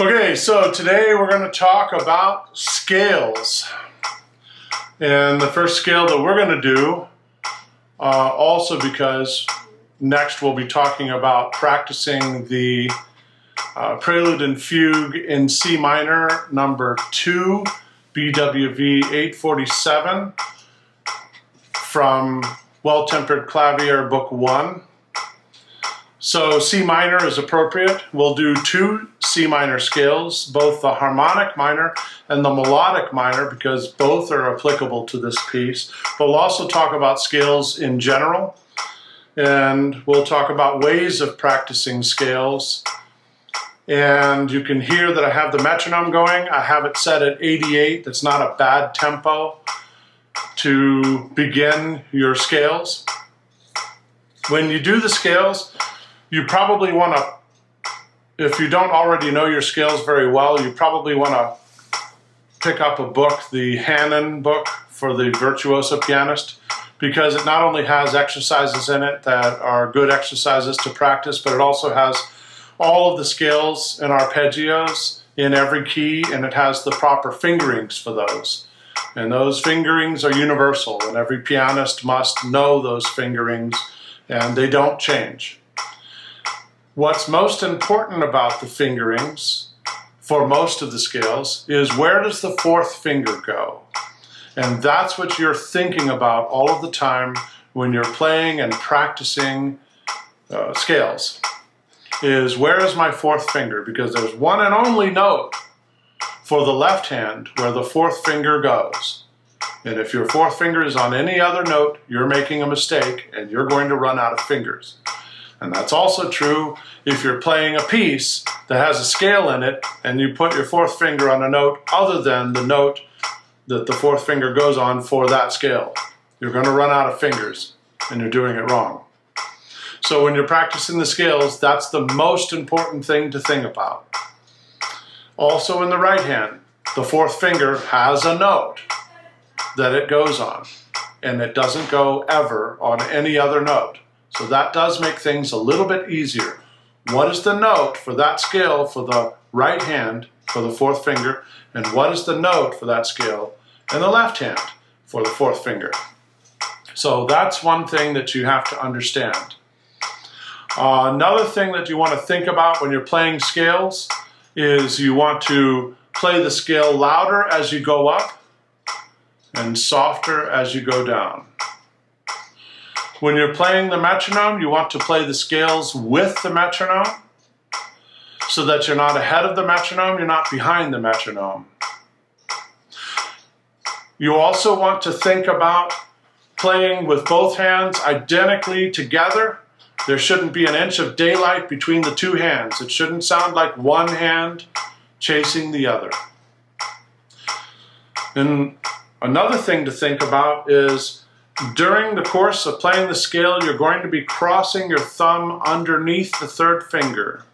Okay, so today we're going to talk about scales. And the first scale that we're going to do, also because next we'll be talking about practicing the Prelude and Fugue in C minor, number 2, BWV 847, from Well-tempered Clavier Book 1. So C minor is appropriate. We'll do 2 C minor scales, both the harmonic minor and the melodic minor, because both are applicable to this piece. But we'll also talk about scales in general, and we'll talk about ways of practicing scales. And you can hear that I have the metronome going. I have it set at 88. That's not a bad tempo to begin your scales. When you do the scales, you probably want to, if you don't already know your scales very well, you probably want to pick up a book, the Johann book for the virtuoso pianist, because it not only has exercises in it that are good exercises to practice, but it also has all of the scales and arpeggios in every key, and it has the proper fingerings for those. And those fingerings are universal, and every pianist must know those fingerings, and they don't change. What's most important about the fingerings for most of the scales is, where does the 4th finger go? And that's what you're thinking about all of the time when you're playing and practicing scales, is where is my 4th finger? Because there's one and only note for the left hand where the 4th finger goes. And if your 4th finger is on any other note, you're making a mistake and you're going to run out of fingers. And that's also true if you're playing a piece that has a scale in it and you put your 4th finger on a note other than the note that the 4th finger goes on for that scale. You're going to run out of fingers and you're doing it wrong. So when you're practicing the scales, that's the most important thing to think about. Also in the right hand, the 4th finger has a note that it goes on, and it doesn't go ever on any other note. So that does make things a little bit easier. What is the note for that scale for the right hand for the 4th finger, and what is the note for that scale in the left hand for the 4th finger? So that's one thing that you have to understand. Another thing that you want to think about when you're playing scales is you want to play the scale louder as you go up and softer as you go down. When you're playing the metronome, you want to play the scales with the metronome so that you're not ahead of the metronome, you're not behind the metronome. You also want to think about playing with both hands identically together. There shouldn't be an inch of daylight between the 2 hands. It shouldn't sound like one hand chasing the other. And another thing to think about is, during the course of playing the scale, you're going to be crossing your thumb underneath the 3rd finger.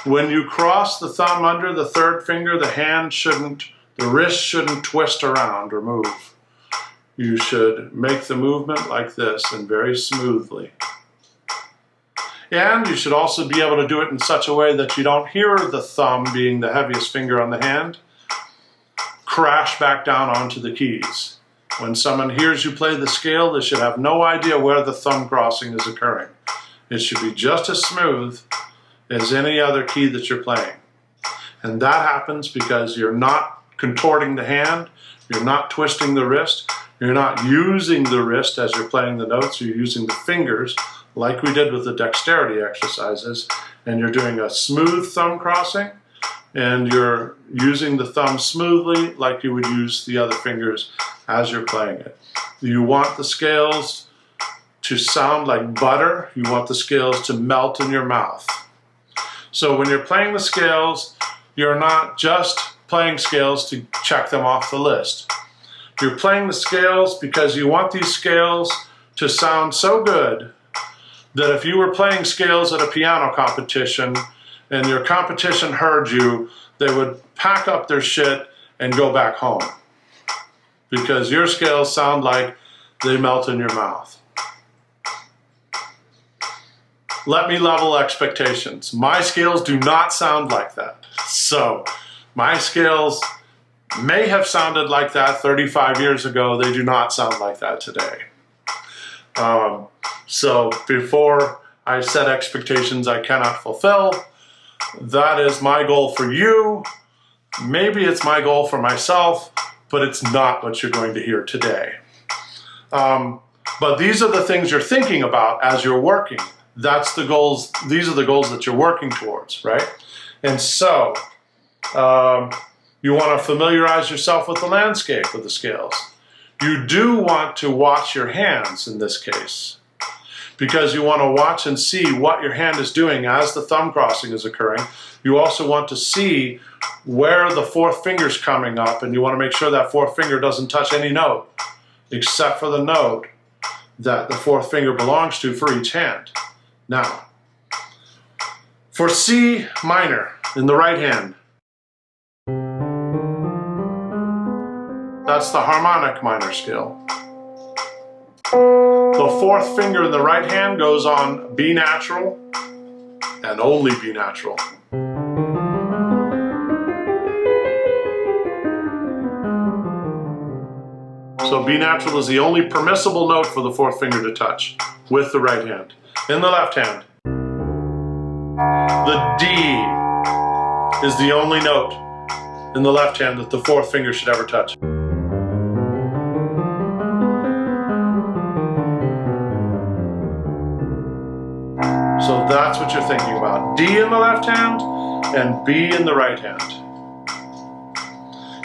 When you cross the thumb under the 3rd finger, the wrist shouldn't twist around or move. You should make the movement like this and very smoothly. And you should also be able to do it in such a way that you don't hear the thumb, being the heaviest finger on the hand, crash back down onto the keys. When someone hears you play the scale, they should have no idea where the thumb crossing is occurring. It should be just as smooth as any other key that you're playing. And that happens because you're not contorting the hand, you're not twisting the wrist, you're not using the wrist as you're playing the notes, you're using the fingers like we did with the dexterity exercises, and you're doing a smooth thumb crossing, and you're using the thumb smoothly like you would use the other fingers as you're playing it. You want the scales to sound like butter. You want the scales to melt in your mouth. So when you're playing the scales, you're not just playing scales to check them off the list. You're playing the scales because you want these scales to sound so good that if you were playing scales at a piano competition and your competition heard you, they would pack up their shit and go back home, because your scales sound like they melt in your mouth. let me level expectations. My scales do not sound like that. So my scales may have sounded like that 35 years ago. They do not sound like that today. So before I set expectations I cannot fulfill, that is my goal for you. Maybe it's my goal for myself, but it's not what you're going to hear today. But these are the things you're thinking about as you're working. That's the goals. These are the goals that you're working towards, right? And so you want to familiarize yourself with the landscape of the scales. You do want to watch your hands in this case, because you want to watch and see what your hand is doing as the thumb crossing is occurring. You also want to see where the fourth finger is coming up, and you want to make sure that fourth finger doesn't touch any note except for the note that the fourth finger belongs to for each hand. Now, for C minor in the right hand, that's the harmonic minor scale. The fourth finger in the right hand goes on B natural and only B natural. So B natural is the only permissible note for the fourth finger to touch with the right hand. In the left hand, the D is the only note in the left hand that the fourth finger should ever touch. So that's what you're thinking about. D in the left hand and B in the right hand.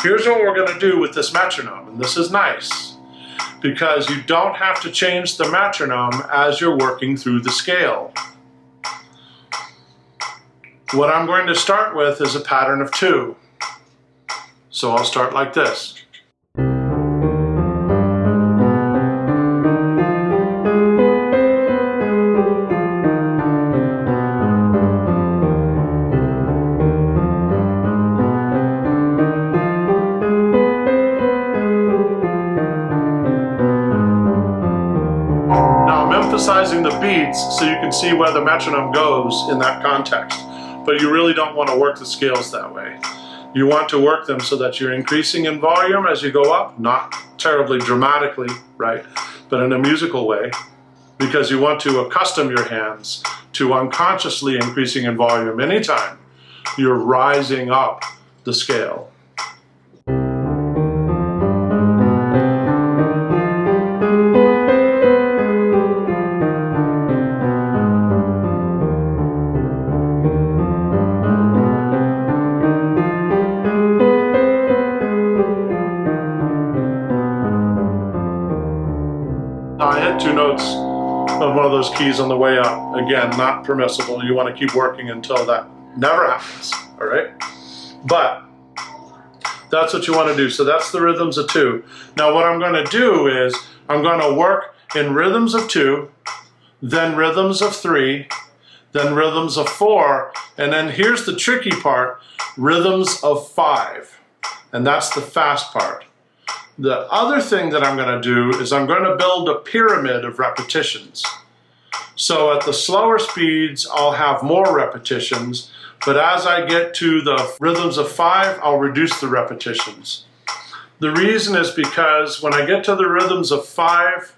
Here's what we're going to do with this metronome, and this is nice because you don't have to change the metronome as you're working through the scale. What I'm going to start with is a pattern of 2. So I'll start like this. Emphasizing the beats so you can see where the metronome goes in that context, but you really don't want to work the scales that way. You want to work them so that you're increasing in volume as you go up, not terribly dramatically, right, but in a musical way, because you want to accustom your hands to unconsciously increasing in volume anytime you're rising up the scale. I hit 2 notes of one of those keys on the way up. Again, not permissible. You want to keep working until that never happens, all right? But that's what you want to do. So that's the rhythms of 2. Now what I'm going to do is I'm going to work in rhythms of 2, then rhythms of 3, then rhythms of 4, and then here's the tricky part, rhythms of 5. And that's the fast part. The other thing that I'm going to do is I'm going to build a pyramid of repetitions. So at the slower speeds, I'll have more repetitions, but as I get to the rhythms of 5, I'll reduce the repetitions. The reason is because when I get to the rhythms of 5,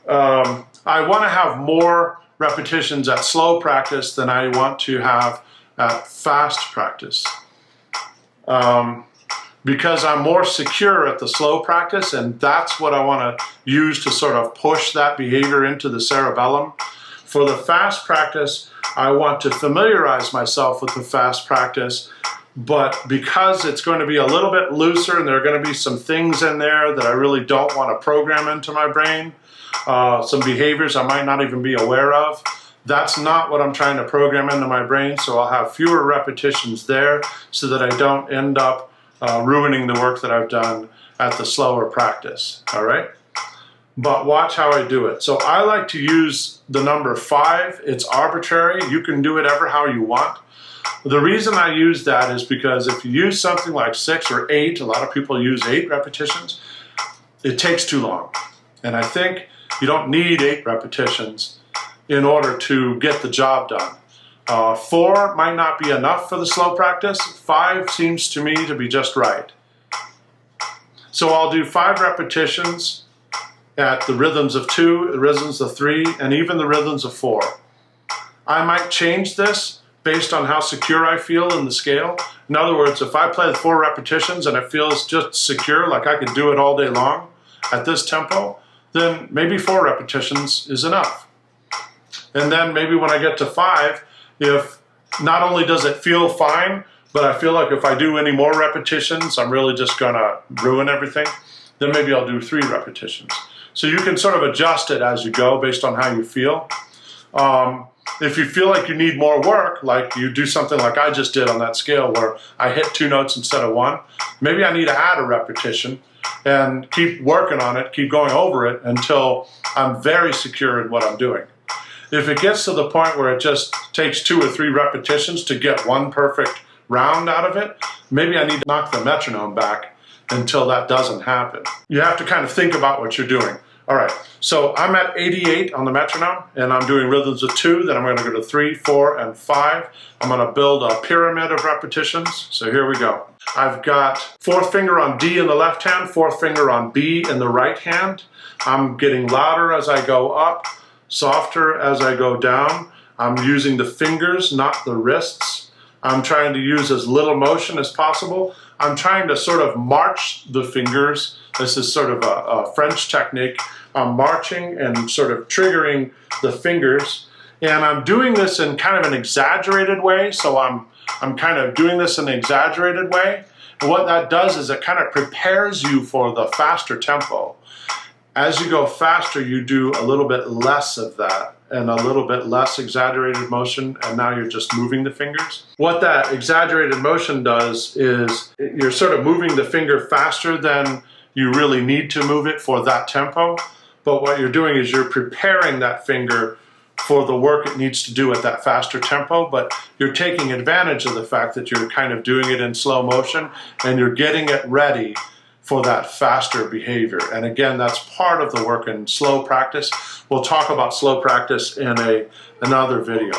I want to have more repetitions at slow practice than I want to have at fast practice. Because I'm more secure at the slow practice, and that's what I want to use to sort of push that behavior into the cerebellum. For the fast practice, I want to familiarize myself with the fast practice, but because it's going to be a little bit looser and there are going to be some things in there that I really don't want to program into my brain, some behaviors I might not even be aware of, that's not what I'm trying to program into my brain, so I'll have fewer repetitions there so that I don't end up ruining the work that I've done at the slower practice, all right? But watch how I do it. So I like to use the number 5. It's arbitrary. You can do it ever how you want. The reason I use that is because if you use something like 6 or 8, a lot of people use 8 repetitions, it takes too long. And I think you don't need 8 repetitions. in order to get the job done. 4 might not be enough for the slow practice. 5 seems to me to be just right. So I'll do 5 repetitions at the rhythms of 2, the rhythms of 3, and even the rhythms of 4. I might change this based on how secure I feel in the scale. In other words, if I play the 4 repetitions and it feels just secure, like I could do it all day long at this tempo, then maybe 4 repetitions is enough. And then maybe when I get to 5, if not only does it feel fine, but I feel like if I do any more repetitions, I'm really just gonna ruin everything, then maybe I'll do 3 repetitions. So you can sort of adjust it as you go based on how you feel. If you feel like you need more work, like you do something like I just did on that scale where I hit 2 notes instead of 1, maybe I need to add a repetition and keep working on it, keep going over it until I'm very secure in what I'm doing. If it gets to the point where it just takes 2 or 3 repetitions to get 1 perfect round out of it, maybe I need to knock the metronome back until that doesn't happen. You have to kind of think about what you're doing. All right, so I'm at 88 on the metronome, and I'm doing rhythms of 2, then I'm going to go to 3, 4, and 5. I'm going to build a pyramid of repetitions, so here we go. I've got 4th finger on D in the left hand, 4th finger on B in the right hand. I'm getting louder as I go up, softer as I go down. I'm using the fingers, not the wrists. I'm trying to use as little motion as possible. I'm trying to sort of march the fingers. This is sort of a French technique. I'm marching and sort of triggering the fingers. And I'm doing this in kind of an exaggerated way. So I'm kind of doing this in an exaggerated way. And what that does is it kind of prepares you for the faster tempo. As you go faster, you do a little bit less of that and a little bit less exaggerated motion, and now you're just moving the fingers. What that exaggerated motion does is you're sort of moving the finger faster than you really need to move it for that tempo, but what you're doing is you're preparing that finger for the work it needs to do at that faster tempo, but you're taking advantage of the fact that you're kind of doing it in slow motion and you're getting it ready for that faster behavior. And again, that's part of the work in slow practice. We'll talk about slow practice in another video.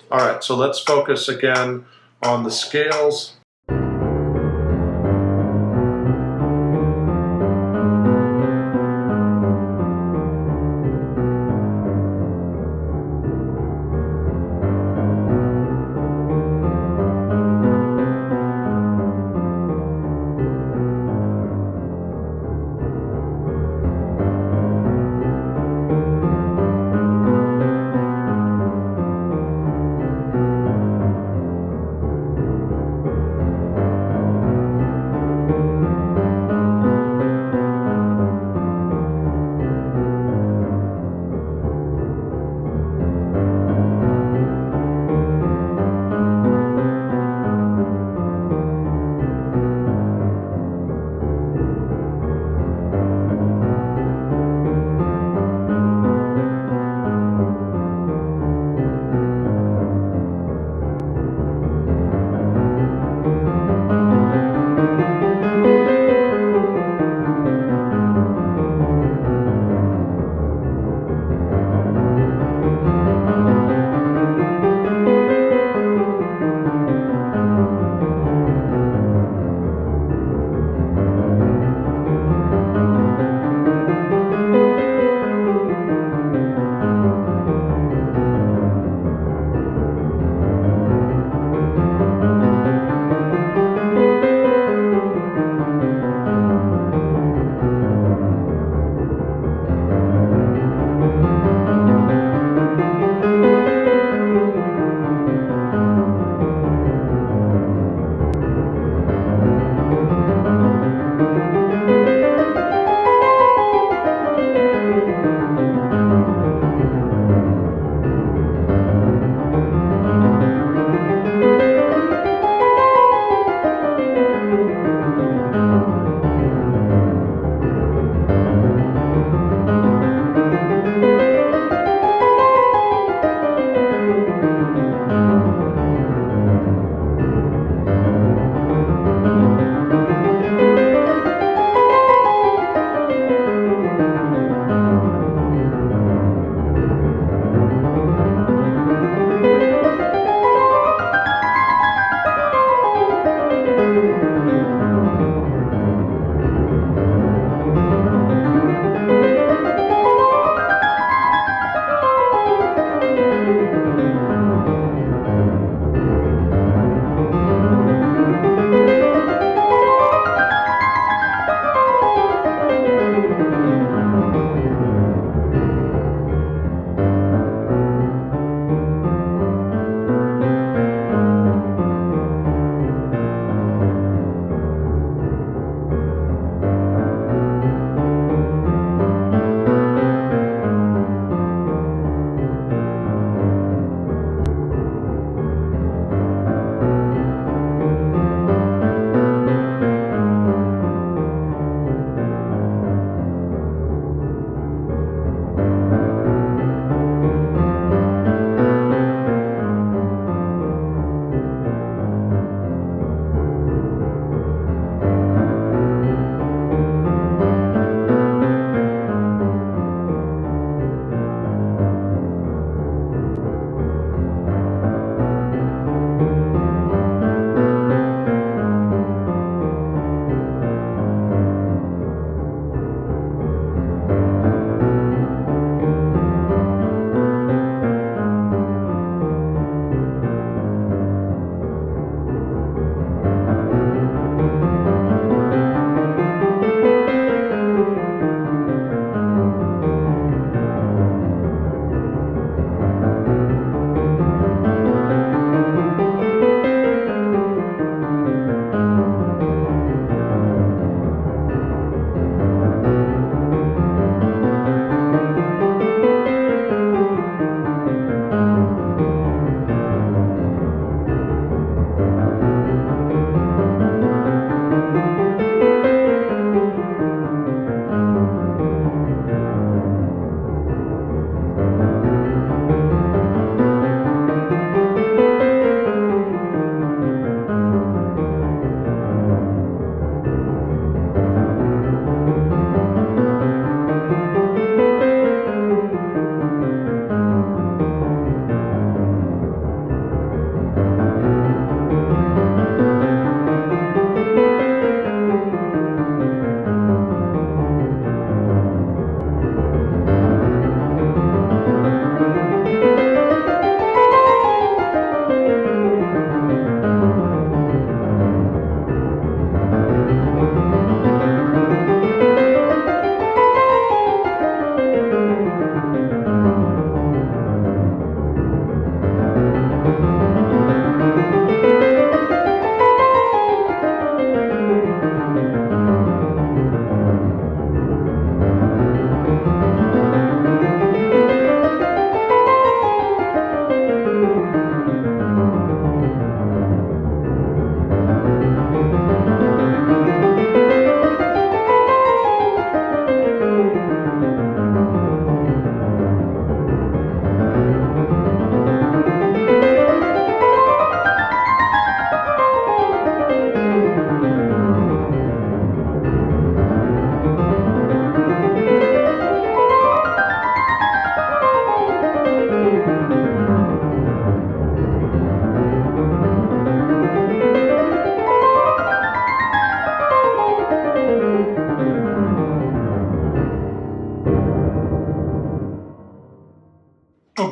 All right, so let's focus again on the scales.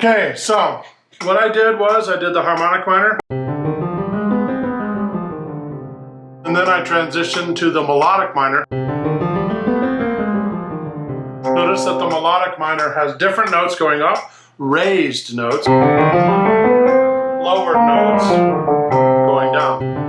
Okay, so what I did was I did the harmonic minor, and then I transitioned to the melodic minor. Notice that the melodic minor has different notes going up, raised notes, lowered notes going down.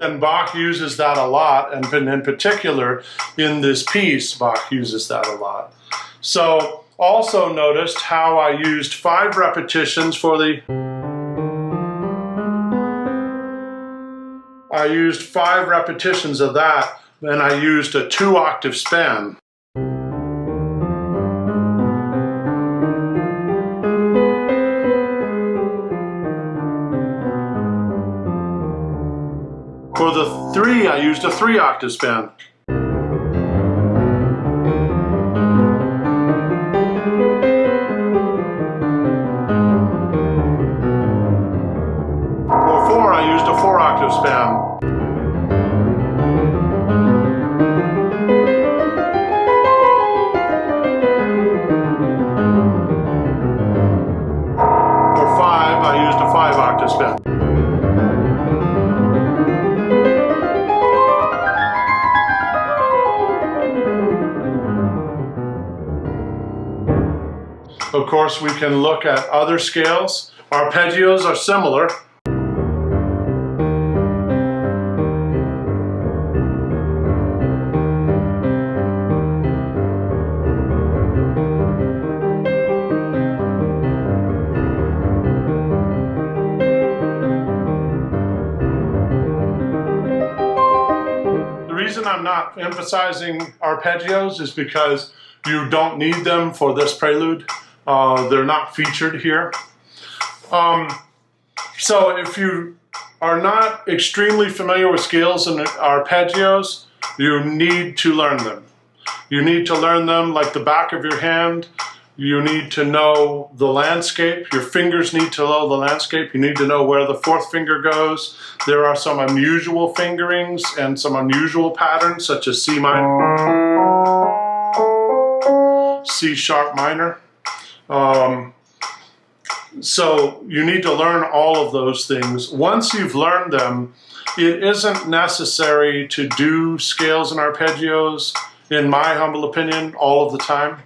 And Bach uses that a lot, and in particular in this piece, Bach uses that a lot. So also noticed how I used 5 repetitions for the... I used 5 repetitions of that, then I used a 2-octave span. For the 3, I used a 3-octave span. For 4, I used a 4-octave span. For 5, I used a 5-octave span. Of course, we can look at other scales. Arpeggios are similar. The reason I'm not emphasizing arpeggios is because you don't need them for this prelude. They're not featured here. So if you are not extremely familiar with scales and arpeggios, you need to learn them. You need to learn them like the back of your hand. You need to know the landscape. Your fingers need to know the landscape. You need to know where the 4th finger goes. There are some unusual fingerings and some unusual patterns, such as C minor, C sharp minor. So you need to learn all of those things. Once you've learned them, it isn't necessary to do scales and arpeggios, in my humble opinion, all of the time.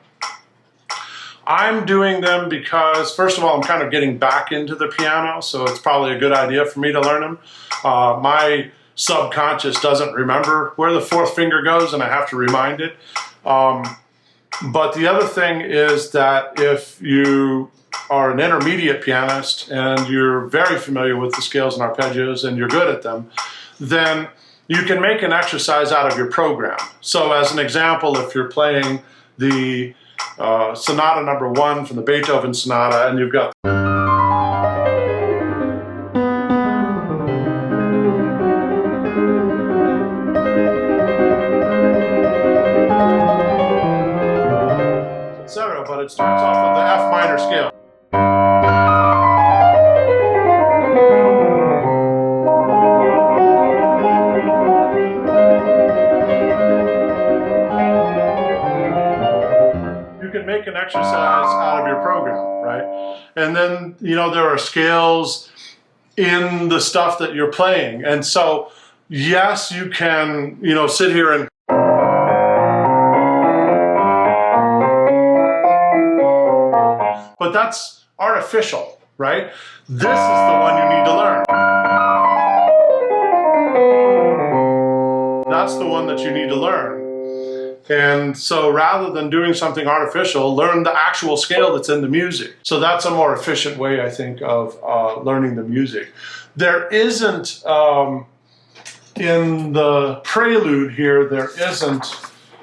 I'm doing them because, first of all, I'm kind of getting back into the piano, so it's probably a good idea for me to learn them. My subconscious doesn't remember where the 4th finger goes, and I have to remind it. But the other thing is that if you are an intermediate pianist and you're very familiar with the scales and arpeggios and you're good at them, then you can make an exercise out of your program. So as an example, if you're playing the Sonata number 1 from the Beethoven Sonata and you've got etc., but it starts off with the F minor scale. You can make an exercise out of your program, right? And then, you know, there are scales in the stuff that you're playing. And so, yes, you can, you know, sit here and but that's artificial, right? This is the one you need to learn. That's the one that you need to learn. And so rather than doing something artificial, learn the actual scale that's in the music. So that's a more efficient way, I think, of learning the music. There isn't, in the prelude here, there isn't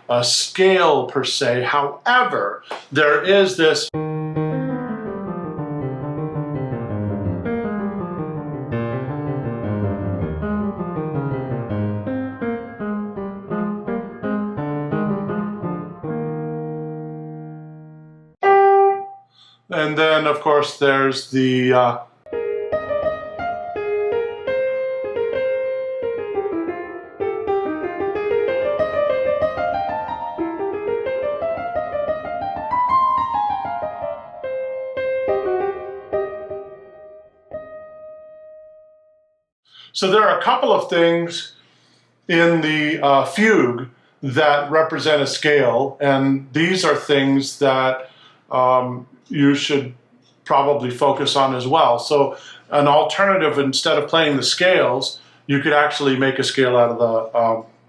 a scale per se. However, there is this and then, of course, there's the So there are a couple of things in the fugue that represent a scale, and these are things that you should probably focus on as well. So an alternative, instead of playing the scales, you could actually make a scale out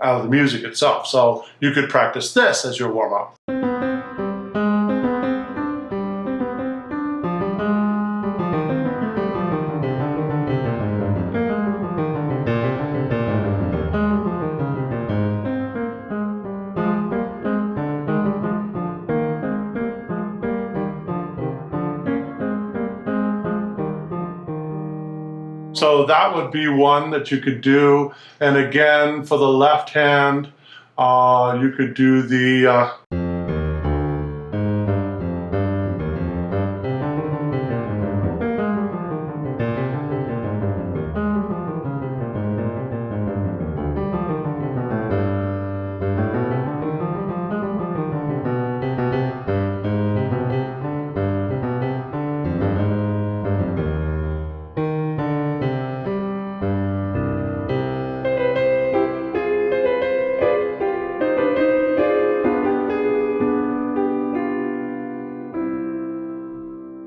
of the music itself. So you could practice this as your warm-up. So that would be one that you could do. And again, for the left hand, you could do the...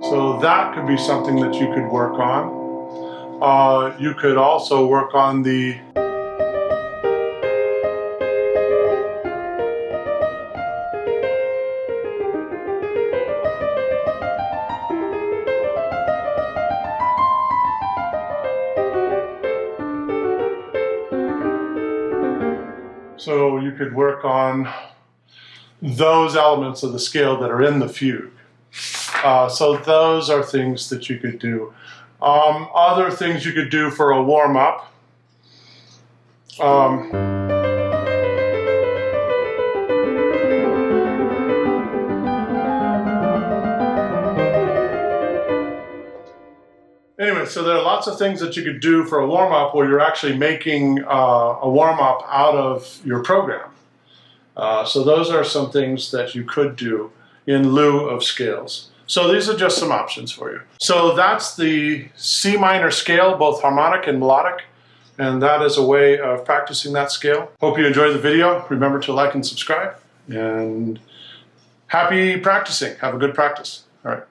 So that could be something that you could work on. You could also work on the... So you could work on those elements of the scale that are in the fugue. So those are things that you could do. Other things you could do for a warm-up. Anyway, so there are lots of things that you could do for a warm-up where you're actually making a warm-up out of your program. So those are some things that you could do in lieu of scales. So these are just some options for you. So that's the C minor scale, both harmonic and melodic, and that is a way of practicing that scale. Hope you enjoyed the video. Remember to like and subscribe, and happy practicing. Have a good practice. All right.